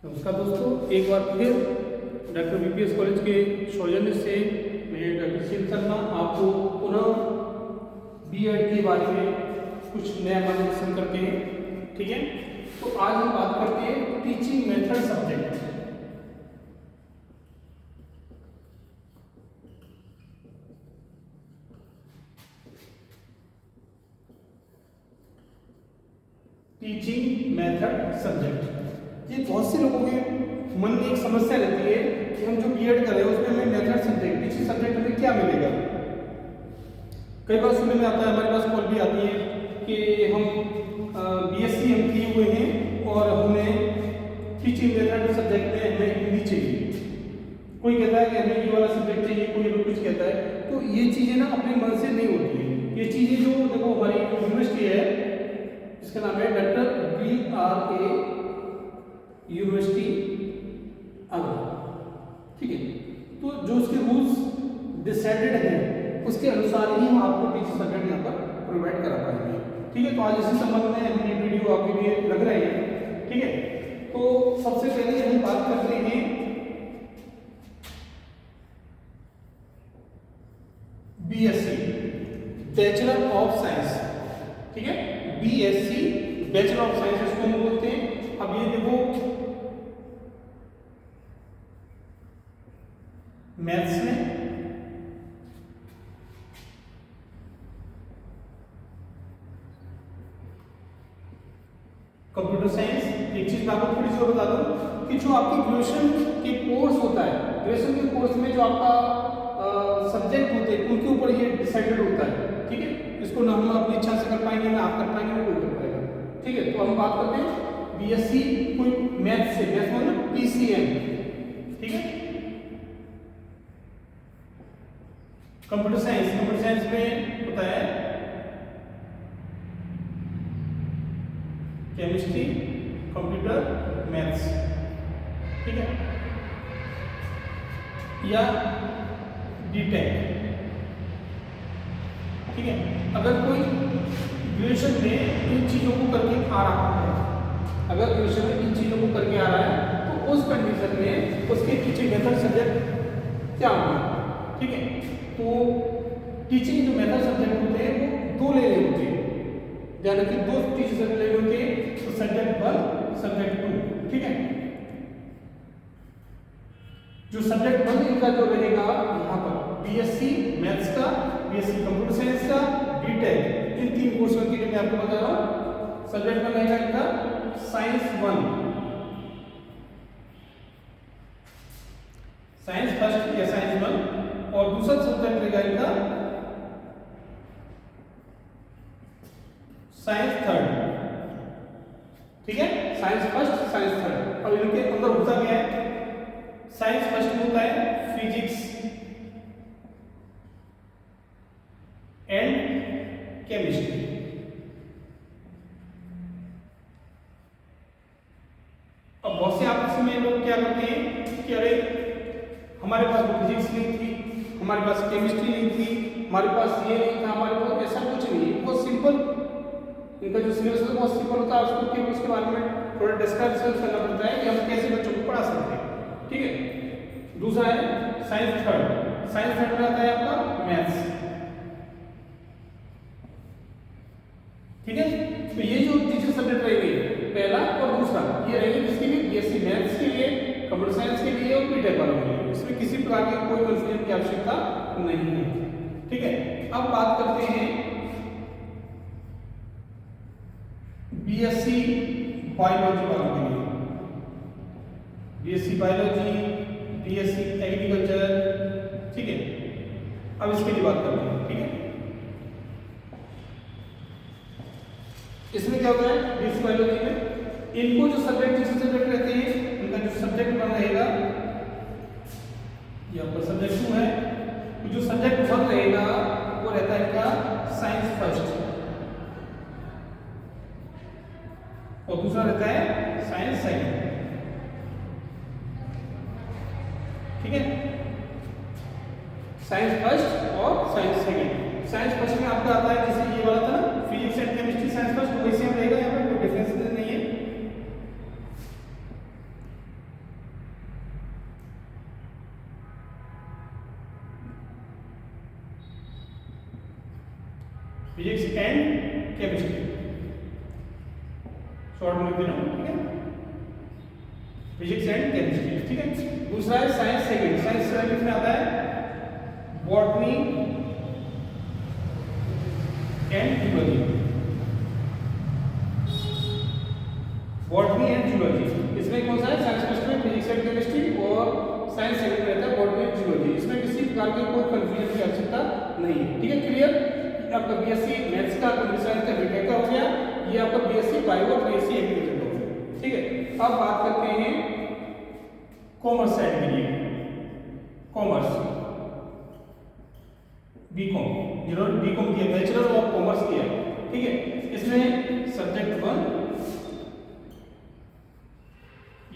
नमस्कार दोस्तों, एक बार फिर डॉक्टर बीपीएस कॉलेज के सौजन्य से मैं डॉक्टर शिव शर्मा आपको पुनः बीएड के बारे में कुछ नया मार्गदर्शन करते हैं। ठीक है, तो आज हम बात करते हैं teaching method subject. Teaching method subject ये बहुत से लोगों के मन में एक समस्या रहती है कि हम जो बीएड कर रहे हैं उसमें हमें मेथड सब्जेक्ट टीचिंग सब्जेक्ट हमें क्या मिलेगा। कई बार सुनने में आता है, हमारे पास कॉल भी आती है कि हम बीएससी हम किए हुए हैं और हमें टीचिंग मेथड सब्जेक्ट में हमें हिंदी चाहिए। कोई कहता है कि हमें ये वाला सब्जेक्ट चाहिए, कोई और कुछ कहता है। तो ये चीज़ें ना अपने मन से नहीं होती है। ये चीज़ें जो देखो हमारी यूनिवर्सिटी है इसका नाम है डॉक्टर BRA यूनिवर्सिटी आगरा। ठीक है, तो जो उसके रूल्स डिसाइडेड हैं उसके अनुसार ही हम आपको टीचिंग सब्जेक्ट यहाँ पर प्रोवाइड करा पाएंगे। ठीक है, तो आज इसी संबंध में हम ये वीडियो आपके लिए लग रहे हैं। ठीक है, तो सबसे पहले हम बात करते हैं BSc बैचलर ऑफ साइंस। ठीक है, BSc बैचलर ऑफ साइंस इसको हम बोलते हैं। अब ये देखो मैथ्स में कंप्यूटर साइंस। एक चीज मैं आपको थोड़ी सी और बता दूं कि जो आपकी ग्रेजुएशन के कोर्स होता है, ग्रेजुएशन के कोर्स में जो आपका सब्जेक्ट होते हैं उनके ऊपर ये डिसाइडेड होता है। ठीक है, इसको ना हम अपनी इच्छा से कर पाएंगे ना आप कर पाएंगे ना कोई कर पाएगा। ठीक है, तो हम बात करते हैं BSc कोई मैथ से, मैथ मतलब PCM। ठीक है, कंप्यूटर साइंस, कंप्यूटर साइंस में होता है केमिस्ट्री, कंप्यूटर, मैथ्स। ठीक है, या BTech। ठीक है, अगर कोई ग्रेजुएशन में इन चीजों को करके आ रहा है, अगर ग्रेजुएशन में इन चीजों को करके आ रहा है तो उस कंडीशन में उसके टीचिंग मेथड सब्जेक्ट क्या होंगे। ठीक है, तो टीचिंग जो मेथड सब्जेक्ट होते हैं वो दो लेवल होते हैं, यानी कि दो टीचिंग लेवल होते हैं, तो सब्जेक्ट 1 सब्जेक्ट 2। ठीक है, जो सब्जेक्ट 1 इनका जो रहेगा यहाँ पर BSc मैथ्स का, BSc कंप्यूटर साइंस का, BTech, इन तीन कोर्सों के लिए मैं आपको बता रहा हूँ। सब्जेक्ट 1 रहेगा इनका साइंस 1, साइंस फर्स्ट या साइंस 1, और दूसरा सब्जेक्ट रहेगा इनका साइंस 3rd। ठीक है, साइंस फर्स्ट साइंस 3rd। अब इनके अंदर होता क्या है, साइंस फर्स्ट में होता है फिजिक्स एंड केमिस्ट्री। अब बहुत से आपस में लोग क्या करते हैं कि अरे हमारे पास तो फिजिक्स नहीं थी, हमारे पास केमिस्ट्री नहीं थी, हमारे पास ये नहीं था, हमारे पास ऐसा कुछ नहीं है। बहुत सिंपल इनका जो सिलेबस है बहुत सिंपल होता है। उसको केवल उसके बारे में थोड़ा डिस्कशन करना पड़ता है कि हम कैसे बच्चों को पढ़ा सकते हैं। ठीक है, दूसरा है साइंस 3rd। साइंस 3rd में आता है आपका मैथ्स। ठीक है, तो ये जो टीचर सब्जेक्ट रहेंगे पहला और दूसरा ये रहेंगे किसके लिए, BSc मैथ्स के लिए, कंप्यूटर साइंस के लिए और BTech वालों के लिए। इसमें किसी प्रकार की कोई कंफ्यूजन की आवश्यकता नहीं है। ठीक है, अब बात करते हैं BSc बायोलॉजी वालों के लिए। BSc biology, BSc agriculture. ठीक है, अब इसके लिए बात करते हैं। ठीक है, इसमें क्या होता है BSc बायोलॉजी में इनको जो सब्जेक्ट रहते हैं, इनका जो सब्जेक्ट 1 रहेगा ये आपका सब्जेक्ट 2 है, तो जो सब्जेक्ट 1 रहेगा वो रहता है इनका साइंस फर्स्ट और दूसरा रहता है साइंस 2nd। ठीक है, साइंस फर्स्ट और साइंस 2nd। साइंस फर्स्ट में आपका आता है जैसे ये वाला था ना physics and chemistry, science first वैसे हम रहेगा, यहाँ पर कोई डिफरेंस नहीं है। फिजिक्स एंड केमिस्ट्री, शॉर्ट में लिख देना, ठीक है, फिजिक्स एंड केमिस्ट्री, ठीक है। दूसरा है साइंस सेकंड, साइंस सेकंड में आता है botany and zoology, botany and zoology. इसमें कौन सा है, साइंस फर्स्ट में फिजिक्स एंड केमिस्ट्री और साइंस सेकंड में रहता है बॉटनी एंड जूलॉजी। इसमें किसी प्रकार की कोई कंफ्यूजन की आवश्यकता नहीं है, ठीक है, क्लियर। आपका बीएससी मैथ्स का कंप्यूटर साइंस का बीटेक का हो गया, ये आपका बीएससी बायो और बीएससी एग्रीकल्चर का हो गया, ठीक है। अब बात करते हैं कॉमर्स साइड के लिए, कॉमर्स बीकॉम, जिन्होंने बीकॉम किया, बैचलर ऑफ कॉमर्स किया, ठीक है। इसमें सब्जेक्ट 1,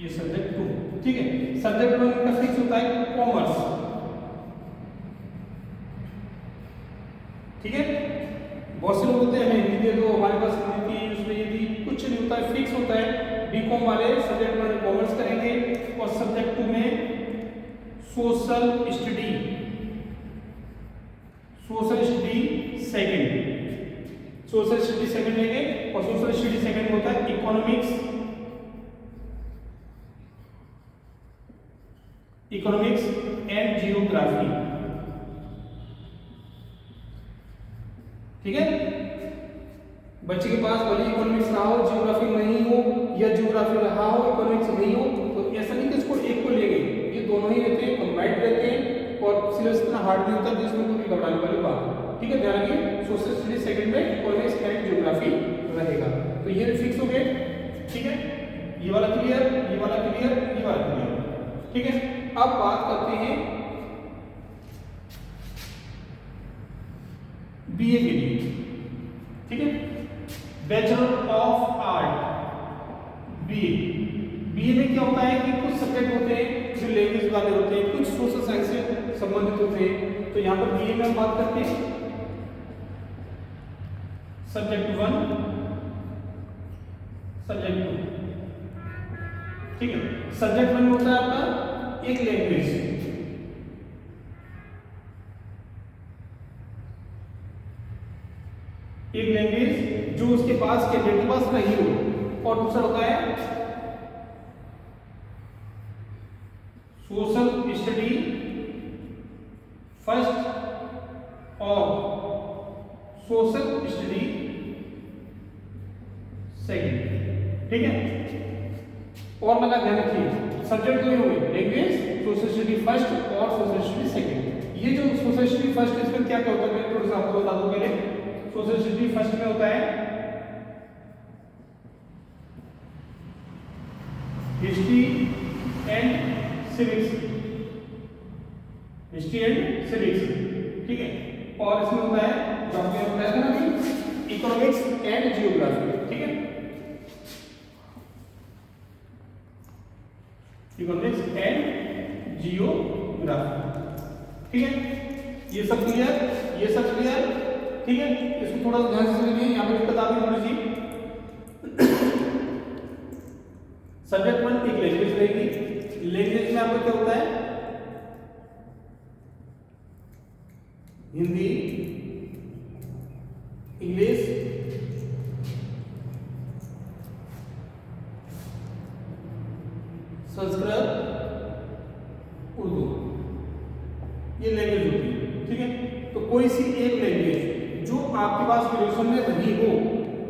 ये सब्जेक्ट 2, ठीक है। सब्जेक्ट 1 का फिक्स होता है कॉमर्स, ठीक है। बहुत से लोग होते हैं हमें हिंदी दे दो, हमारे पास हिंदी थी, उसमें ये भी कुछ नहीं होता है, फिक्स होता है। बीकॉम वाले सब्जेक्ट 1 कॉमर्स करेंगे और सब्जेक्ट 2 में social study, social study second, social study second लेंगे और सोशल स्टडी सेकंड में होता है इकोनॉमिक्स, इकोनॉमिक्स एंड जियोग्राफी, ठीक है। बच्चे के पास भले इकोनॉमिक्स रहा हो, जियोग्राफी नहीं हो, या जियोग्राफी रहा हो इकोनॉमिक्स नहीं हो, तो ऐसा नहीं कि इसको एक को लेंगे, ये दोनों ही रहते हैं, कंबाइंड रहते हैं और सिलेबस इतना हार्ड नहीं होता जिसमें कोई घबराने वाली बात, ठीक है। ध्यान रखिए सोशल स्टडी सेकंड में इकोनॉमिक्स एंड जियोग्राफी रहेगा, तो ये फिक्स हो गए, ठीक है। ये वाला क्लियर, ये वाला क्लियर, ये वाला क्लियर, ठीक है। अब बात करते हैं बीए के लिए, ठीक है, bachelor of art, BA. BA में क्या होता है कि कुछ सब्जेक्ट होते हैं जो लैंग्वेज वाले होते हैं, कुछ सोशल साइंस से संबंधित होते हैं, तो यहाँ पर बीए में हम बात करते हैं सब्जेक्ट 1, सब्जेक्ट 2, ठीक है। सब्जेक्ट 1 होता है आपका एक लैंग्वेज, एक लैंग्वेज जो उसके पास कैंडिडेट के पास नहीं हो, और दूसरा होता है सोशल स्टडी फर्स्ट और सोशल स्टडी सेकंड, ठीक है। और लगा ध्यान रखिए सब्जेक्ट दो ही हुए, लैंग्वेज, सोशल स्टडी फर्स्ट और सोशल स्टडी सेकंड। ये जो सोशल स्टडी फर्स्ट इसमें क्या क्या होता है, मैं थोड़ा सा आपको बता दूं। पहले सोशल स्टडी फर्स्ट में होता है history and civics, history and civics, ठीक है। और इसमें होता है जो आपने बताया था ना अभी, इकोनॉमिक्स एंड जियोग्राफी, ठीक है, इकोनॉमिक्स एंड जियोग्राफी, ठीक है। ये सब क्लियर, ये सब क्लियर, ठीक है। इसको थोड़ा ध्यान से समझिए, यहाँ पे दिक्कत आ गई थोड़ी सी। सब्जेक्ट 1 एक लैंग्वेज रहेगी, लैंग्वेज में आपका क्या होता है, हिंदी, इंग्लिश, संस्कृत, उर्दू, ये लैंग्वेज होती है, ठीक है। तो कोई सी एक लैंग्वेज जो आपके पास ग्रेजुएशन में रही हो,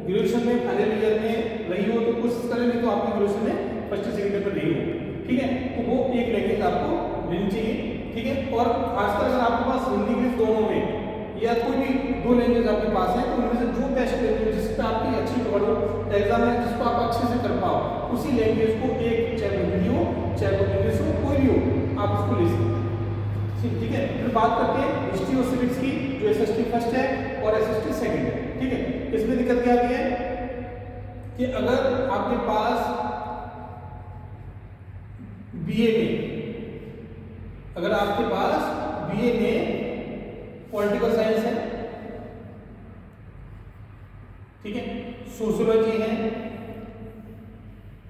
ग्रेजुएशन में फाइनल ईयर में रही हो तो कोशिश करें, नहीं तो आपकी ग्रेजुएशन में फर्स्ट सेकंड ईयर में रही हो, ठीक है, तो वो एक लैंग्वेज आपको लेनी चाहिए, ठीक है। और खासकर अगर आपके पास हिंदी इंग्लिश दोनों में या कोई भी दो लैंग्वेज आपके पास है, तो उनमें से जो बेस्ट लैंग्वेज जिस पर आपकी अच्छी पकड़ हो, एग्जाम में जिसको आप अच्छे से कर पाओ, उसी लैंग्वेज को एक, चाहे वो हिंदी हो चाहे वो इंग्लिश हो, कोई भी हो, आप उसको ले सकते हैं, ठीक है। फिर बात करते हैं हिस्ट्री और सिविक्स की, जो एसएसटी फर्स्ट है और एसएसटी सेकंड है, ठीक है। इसमें दिक्कत क्या आती है कि अगर आपके पास बीए में, अगर आपके पास बीए में पॉलिटिकल साइंस है, ठीक है, सोशियोलॉजी है,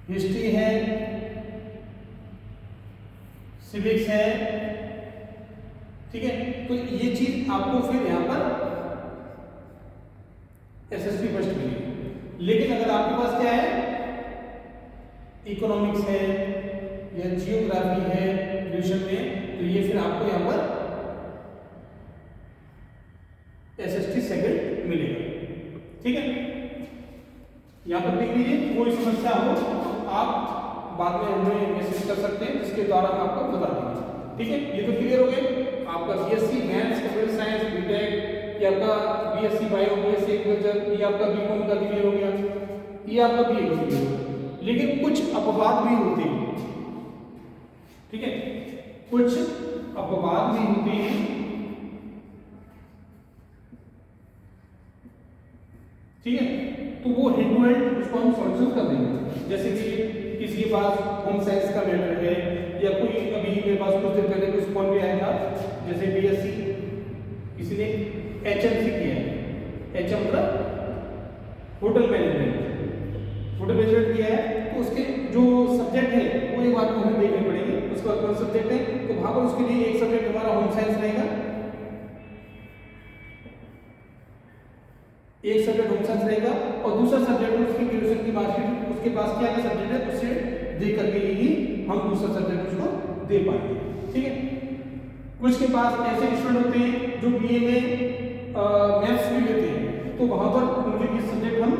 हिस्ट्री है, सिविक्स है, ठीक है, तो ये चीज आपको फिर यहां पर एसएसटी फर्स्ट मिलेगी। लेकिन अगर आपके पास क्या है, इकोनॉमिक्स है या जियोग्राफी है ग्रेजुएशन में, तो ये फिर आपको यहाँ पर एसएसटी सेकंड मिलेगा। ठीक है, यहाँ पर देख लीजिए, कोई समस्या हो तो आप बाद में हमें मैसेज कर सकते हैं, जिसके द्वारा हम आपको बता देंगे। ठीक है, ये तो क्लियर हो गए। आपका BSc maths, computer science, BTech, ये आपका बीएससी बायो, बीएससी एग्रीकल्चर, ये आपका बीकॉम का क्लियर हो गया, ये आपका बीए क्लियर हो गया। लेकिन कुछ अपवाद भी होते हैं। ठीक है, कुछ अपवाद भी होते हैं। ठीक है, तो वो हेड टू हेड उसको हम सॉल्यूशन कर देंगे। जैसे कि किसी के पास होम साइंस का मैटर है, या कोई अभी मेरे पास कुछ दिन पहले कुछ फोन भी आया था, जैसे बीएससी किसी ने एचएमसी किया है, एच मतलब होटल मैनेजमेंट किया है, तो उसके जो सब्जेक्ट है वो एक बार को हमें देखने पड़ेंगे। उसके बाद कौन सब्जेक्ट है, तो वहां पर उसके लिए एक सब्जेक्ट हमारा होम साइंस रहेगा, एक सब्जेक्ट होम साइंस रहेगा, और दूसरा सब्जेक्ट उसकी ग्रेजुएशन की मार्कशीट उसके पास क्या क्या सब्जेक्ट है उससे दे करके ही हम दूसरा सब्जेक्ट उसको दे पाएंगे। ठीक है, कुछ के पास ऐसे स्टूडेंट होते हैं जो बीए में मैथ्स भी लेते हैं, तो वहां पर उनके किस सब्जेक्ट हम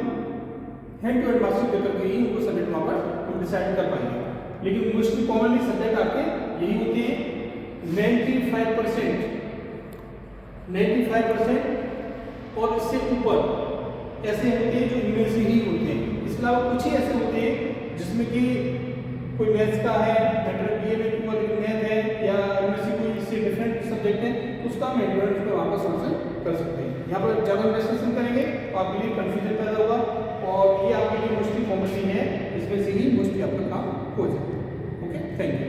हैंड टू हैंड मार्कशीट दे करके ही उनको सब्जेक्ट वहां पर हम डिसाइड कर पाएंगे। लेकिन मोस्टली कॉमनली सब्जेक्ट आपके यही होते हैं। 95% और इससे ऊपर ऐसे होते हैं जो इनमें से ही होते हैं। इसके अलावा कुछ ही ऐसे होते हैं जिसमें कि कोई मैथ्स का है, मैटर बीए में पूरा मैथ है, या इनमें से कोई इससे डिफरेंट सब्जेक्ट है, उसका हम एडवांस पे वहाँ पर सॉल्यूशन कर सकते हैं। यहाँ पर ज़्यादा इन्वेस्टिगेशन करेंगे तो आपके लिए कंफ्यूजन पैदा होगा, और ये आपके लिए मोस्टली कॉमन है, इसमें से ही मोस्टली आपका काम हो जाए। Okay, thank you.